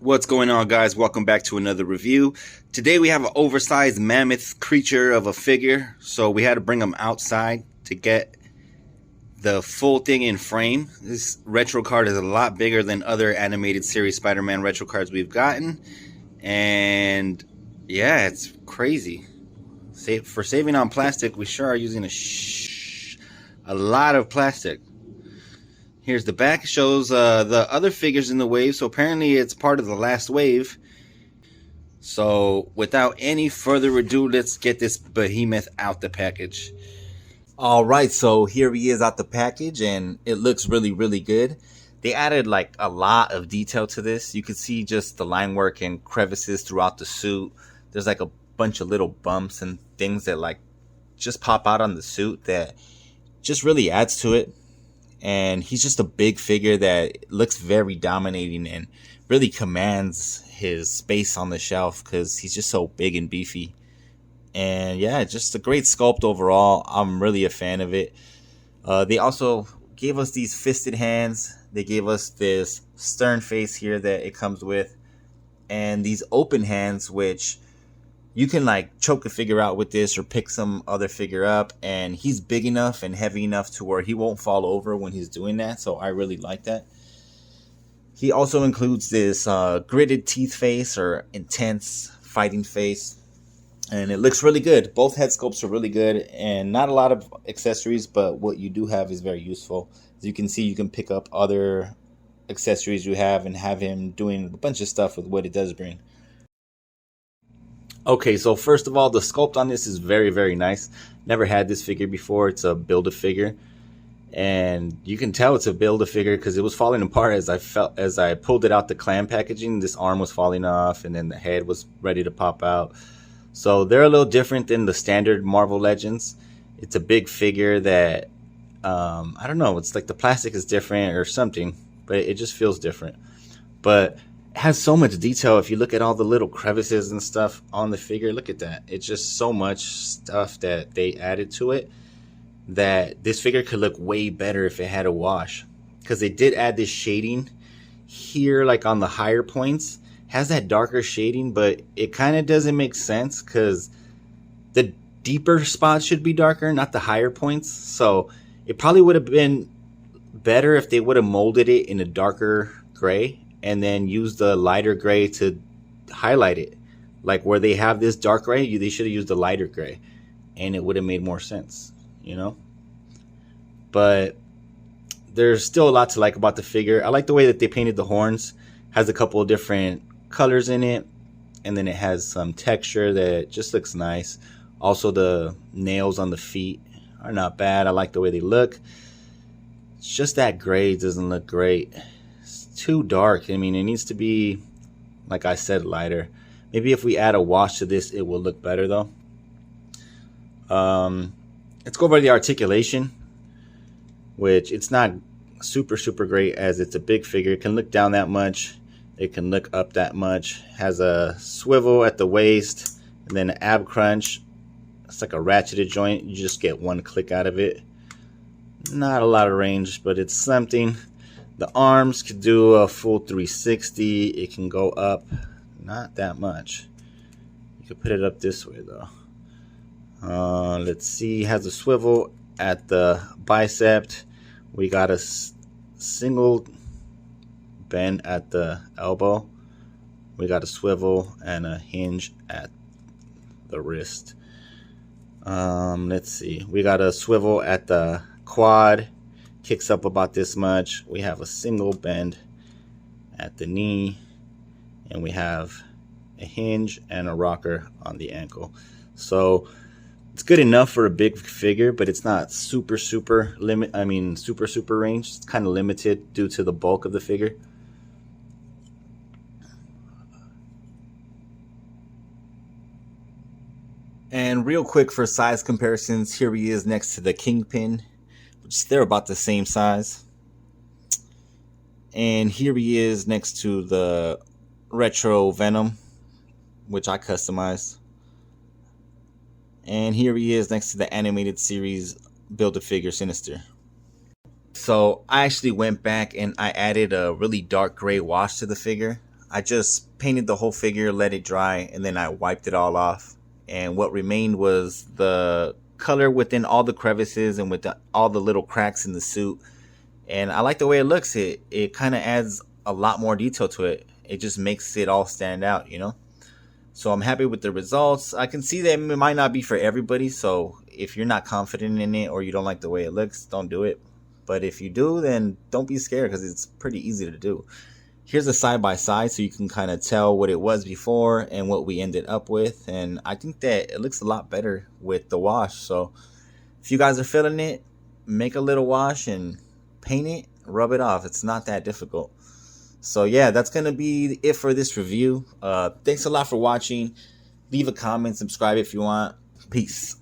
What's going on, guys? Welcome back to another review. Today we have an oversized mammoth creature of a figure, so we had to bring him outside to get the full thing in frame. This retro card is a lot bigger than other animated series Spider-Man retro cards we've gotten, and yeah, it's crazy. For saving on plastic, we sure are using a lot of plastic. Here's the back. It shows the other figures in the wave, so apparently it's part of the last wave. So without any further ado, let's get this behemoth out the package. Alright, so here he is out the package, and it looks really good. They added like a lot of detail to this. You can see just the line work and crevices throughout the suit. There's like a bunch of little bumps and things that like just pop out on the suit that just really adds to it. And he's just a big figure that looks very dominating and really commands his space on the shelf because he's just so big and beefy. And yeah, just a great sculpt overall. I'm really a fan of it. They also gave us these fisted hands. They gave us this stern face here that it comes with. And these open hands, which you can like choke a figure out with this or pick some other figure up, and he's big enough and heavy enough to where he won't fall over when he's doing that, so I really like that. He also includes this gritted teeth face or intense fighting face, and it looks really good. Both head sculpts are really good, and not a lot of accessories, but what you do have is very useful. As you can see, you can pick up other accessories you have and have him doing a bunch of stuff with what it does bring. Okay, so first of all, the sculpt on this is very nice. Never had this figure before. It's a Build-A-Figure, and you can tell it's a Build-A-Figure because it was falling apart as I pulled it out the clam packaging. This arm was falling off, and then the head was ready to pop out. So they're a little different than the standard Marvel Legends. It's a big figure that I don't know. It's like the plastic is different or something, but it just feels different. But has so much detail. If you look at all the little crevices and stuff on the figure, look at that. It's just so much stuff that they added to it that this figure could look way better if it had a wash, because they did add this shading here, like on the higher points has that darker shading, but it kind of doesn't make sense because the deeper spots should be darker, not the higher points. So it probably would have been better if they would have molded it in a darker gray and then use the lighter gray to highlight it. Like where they have this dark gray, they should have used the lighter gray, and it would have made more sense, you know? But there's still a lot to like about the figure. I like the way that they painted the horns. Has a couple of different colors in it, and then it has some texture that just looks nice. Also, the nails on the feet are not bad. I like the way they look. It's just that gray doesn't look great. Too dark. I mean, it needs to be, like I said, lighter. Maybe if we add a wash to this, it will look better though. Let's go over the articulation, which it's not super great as it's a big figure. It can look down that much, it can look up that much. Has a swivel at the waist, and then an ab crunch. It's like a ratcheted joint. You just get one click out of it. Not a lot of range, but it's something. The arms could do a full 360. It can go up, not that much. You could put it up this way though. Let's see. Has a swivel at the bicep. We got a single bend at the elbow. We got a swivel and a hinge at the wrist. Let's see. We got a swivel at the quad. Kicks up about this much. We have a single bend at the knee, and we have a hinge and a rocker on the ankle. So it's good enough for a big figure, but it's not super range. It's kind of limited due to the bulk of the figure. And real quick for size comparisons, here he is next to the Kingpin, which they're about the same size. And here he is next to the Retro Venom, which I customized. And here he is next to the animated series Build-A-Figure Sinister. So I actually went back and I added a really dark gray wash to the figure. I just painted the whole figure, let it dry, and then I wiped it all off. And what remained was the color within all the crevices and with all the little cracks in the suit. And I like the way it looks. It kind of adds a lot more detail to it. It just makes it all stand out, you know? So I'm happy with the results. I can see that it might not be for everybody. So if you're not confident in it or you don't like the way it looks, don't do it. But if you do, then don't be scared because it's pretty easy to do. Here's a side by side so you can kind of tell what it was before and what we ended up with. And I think that it looks a lot better with the wash. So if you guys are feeling it, make a little wash and paint it, rub it off. It's not that difficult. So yeah, that's going to be it for this review. Thanks a lot for watching. Leave a comment, subscribe if you want. Peace.